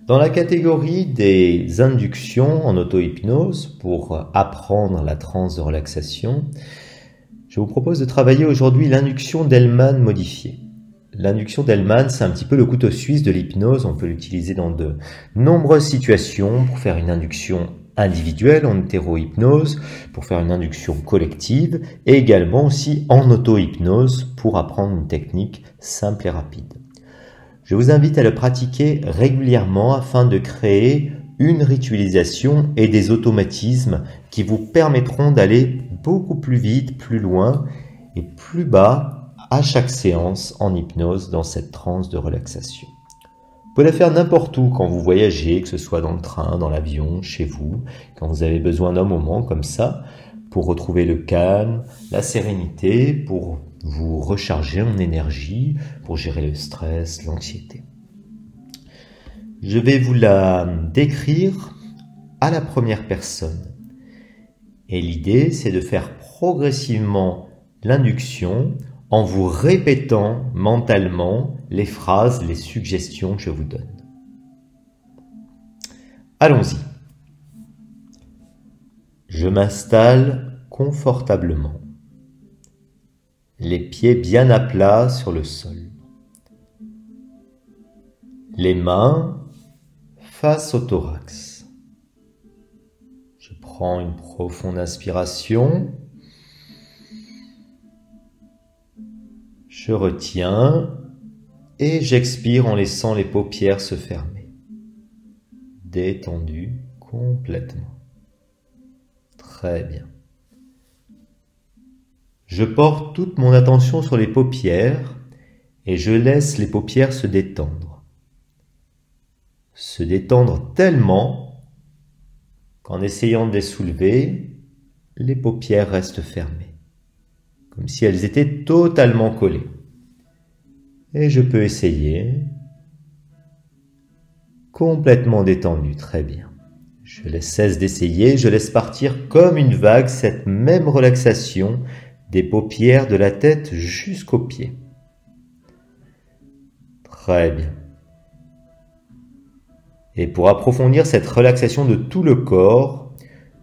Dans la catégorie des inductions en auto-hypnose pour apprendre la transe de relaxation, je vous propose de travailler aujourd'hui l'induction d'Hellman modifiée. L'induction d'Hellman, c'est un petit peu le couteau suisse de l'hypnose. On peut l'utiliser dans de nombreuses situations pour faire une induction individuelle en hétéro-hypnose, pour faire une induction collective et également aussi en auto-hypnose pour apprendre une technique simple et rapide. Je vous invite à le pratiquer régulièrement afin de créer une ritualisation et des automatismes qui vous permettront d'aller beaucoup plus vite, plus loin et plus bas à chaque séance en hypnose dans cette transe de relaxation. Vous pouvez la faire n'importe où quand vous voyagez, que ce soit dans le train, dans l'avion, chez vous, quand vous avez besoin d'un moment comme ça pour retrouver le calme, la sérénité, pour vous recharger en énergie, pour gérer le stress, l'anxiété. Je vais vous la décrire à la première personne. Et l'idée, c'est de faire progressivement l'induction en vous répétant mentalement les phrases, les suggestions que je vous donne. Allons-y. Je m'installe confortablement. Les pieds bien à plat sur le sol. Les mains face au thorax. Je prends une profonde inspiration. Je retiens et j'expire en laissant les paupières se fermer. Détendu complètement. Très bien. Je porte toute mon attention sur les paupières et je laisse les paupières se détendre. Se détendre tellement qu'en essayant de les soulever, les paupières restent fermées, comme si elles étaient totalement collées. Et je peux essayer, complètement détendu, très bien. Je cesse d'essayer, je laisse partir comme une vague cette même relaxation des paupières de la tête jusqu'aux pieds. Très bien. Et pour approfondir cette relaxation de tout le corps,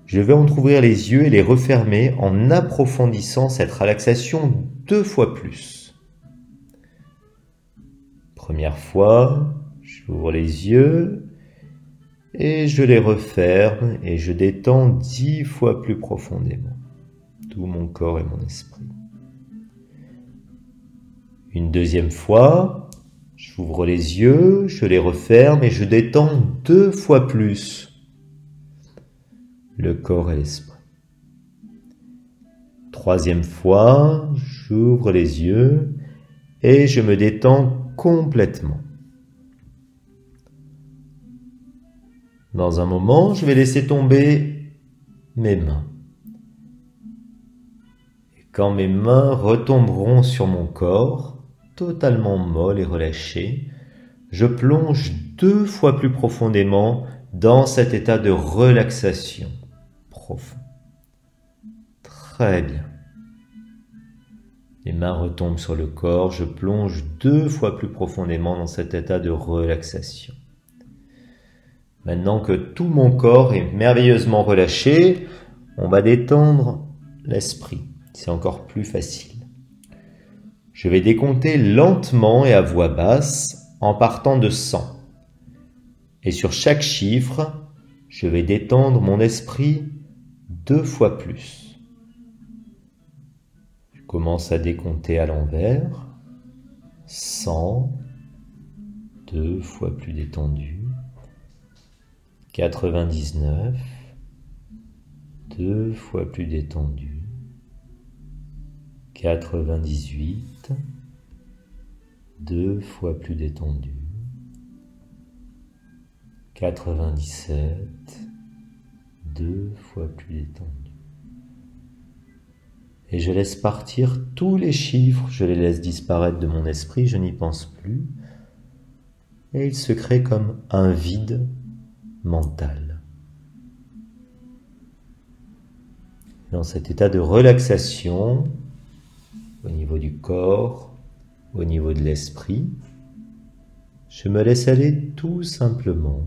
je vais entrouvrir les yeux et les refermer en approfondissant cette relaxation 2 fois plus. Première fois, j'ouvre les yeux et je les referme et je détends 10 fois plus profondément tout mon corps et mon esprit. Une deuxième fois, j'ouvre les yeux, je les referme et je détends 2 fois plus le corps et l'esprit. Troisième fois, j'ouvre les yeux et je me détends complètement. Dans un moment, je vais laisser tomber mes mains. Quand mes mains retomberont sur mon corps, totalement molles et relâchées, je plonge 2 fois plus profondément dans cet état de relaxation profond. Très bien. Les mains retombent sur le corps, je plonge 2 fois plus profondément dans cet état de relaxation. Maintenant que tout mon corps est merveilleusement relâché, on va détendre l'esprit. C'est encore plus facile. Je vais décompter lentement et à voix basse en partant de 100. Et sur chaque chiffre, je vais détendre mon esprit 2 fois plus. Je commence à décompter à l'envers. 100, 2 fois plus détendu. 99, 2 fois plus détendu. 98, 2 fois plus détendu. 97, 2 fois plus détendu. Et je laisse partir tous les chiffres, je les laisse disparaître de mon esprit, je n'y pense plus. Et il se crée comme un vide mental. Dans cet état de relaxation, au niveau du corps, au niveau de l'esprit, Je me laisse aller tout simplement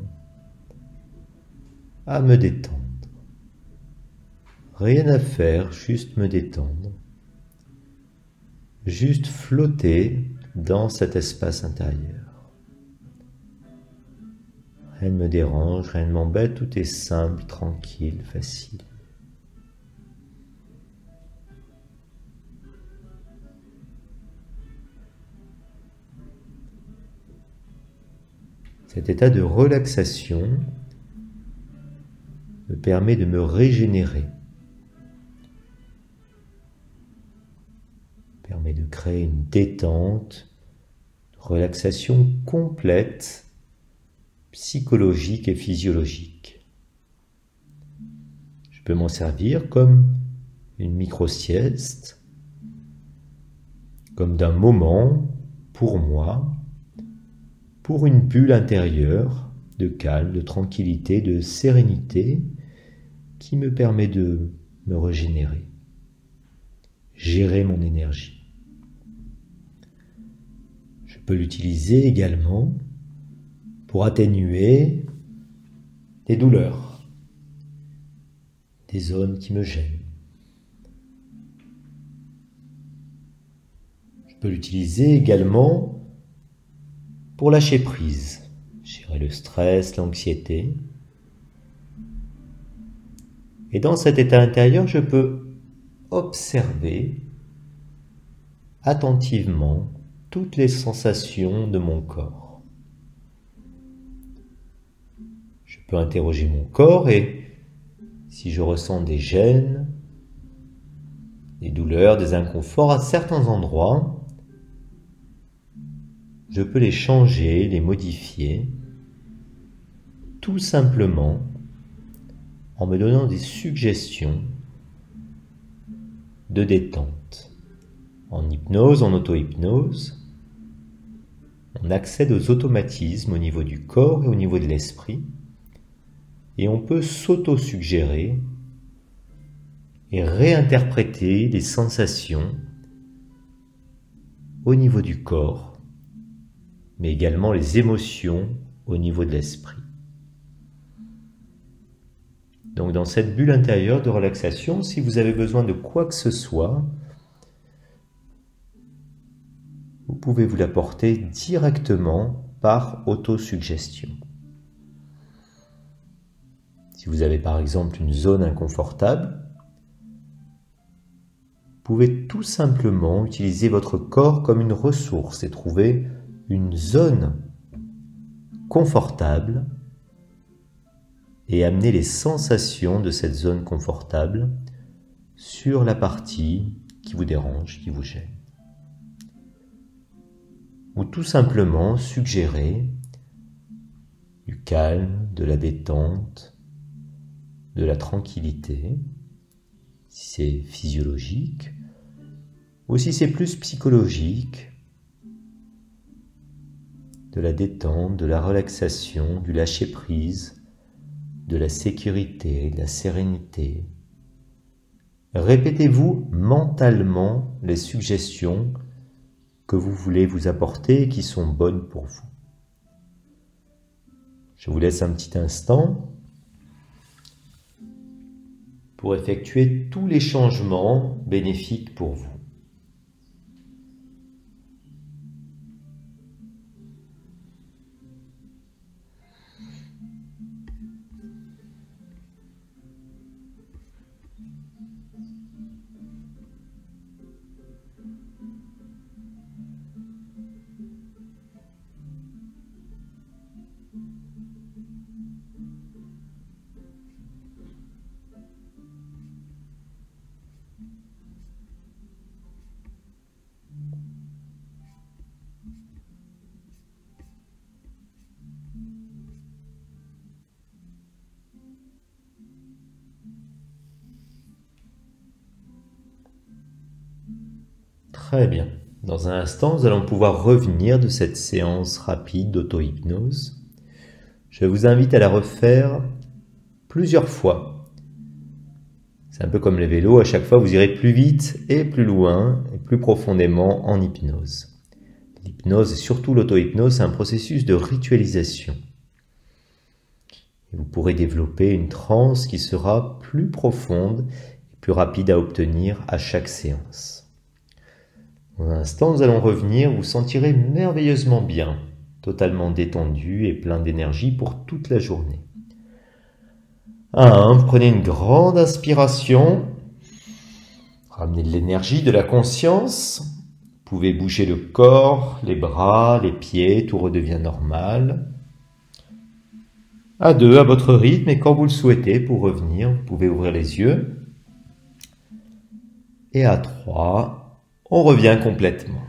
à me détendre. Rien à faire, juste me détendre. Juste flotter dans cet espace intérieur. Rien ne me dérange, rien ne m'embête, tout est simple, tranquille, facile. Cet état de relaxation me permet de me régénérer, permet de créer une détente, une relaxation complète, psychologique et physiologique. Je peux m'en servir comme une micro-sieste, comme d'un moment pour moi, pour une bulle intérieure de calme, de tranquillité, de sérénité qui me permet de me régénérer, gérer mon énergie. Je peux l'utiliser également pour atténuer des douleurs, des zones qui me gênent. Je peux l'utiliser également pour lâcher prise, gérer le stress, l'anxiété. Et dans cet état intérieur, je peux observer attentivement toutes les sensations de mon corps. Je peux interroger mon corps et si je ressens des gênes, des douleurs, des inconforts à certains endroits, je peux les changer, les modifier, tout simplement en me donnant des suggestions de détente. En hypnose, en auto-hypnose, on accède aux automatismes au niveau du corps et au niveau de l'esprit, et on peut s'auto-suggérer et réinterpréter les sensations au niveau du corps, mais également les émotions au niveau de l'esprit. Donc dans cette bulle intérieure de relaxation, si vous avez besoin de quoi que ce soit, vous pouvez vous l'apporter directement par autosuggestion. Si vous avez par exemple une zone inconfortable, vous pouvez tout simplement utiliser votre corps comme une ressource et trouver une zone confortable et amener les sensations de cette zone confortable sur la partie qui vous dérange, qui vous gêne. Ou tout simplement suggérer du calme, de la détente, de la tranquillité, si c'est physiologique, ou si c'est plus psychologique, de la détente, de la relaxation, du lâcher-prise, de la sécurité, de la sérénité. Répétez-vous mentalement les suggestions que vous voulez vous apporter et qui sont bonnes pour vous. Je vous laisse un petit instant pour effectuer tous les changements bénéfiques pour vous. Très bien. Dans un instant, nous allons pouvoir revenir de cette séance rapide d'auto-hypnose. Je vous invite à la refaire plusieurs fois. C'est un peu comme les vélos, à chaque fois vous irez plus vite et plus loin et plus profondément en hypnose. L'hypnose et surtout l'auto-hypnose, c'est un processus de ritualisation. Et vous pourrez développer une transe qui sera plus profonde et plus rapide à obtenir à chaque séance. Dans un instant, nous allons revenir, vous sentirez merveilleusement bien, totalement détendu et plein d'énergie pour toute la journée. 1. Prenez une grande inspiration. Ramenez de l'énergie, de la conscience. Vous pouvez bouger le corps, les bras, les pieds, tout redevient normal. À 2, à votre rythme, et quand vous le souhaitez, pour revenir, vous pouvez ouvrir les yeux. Et à 3, on revient complètement.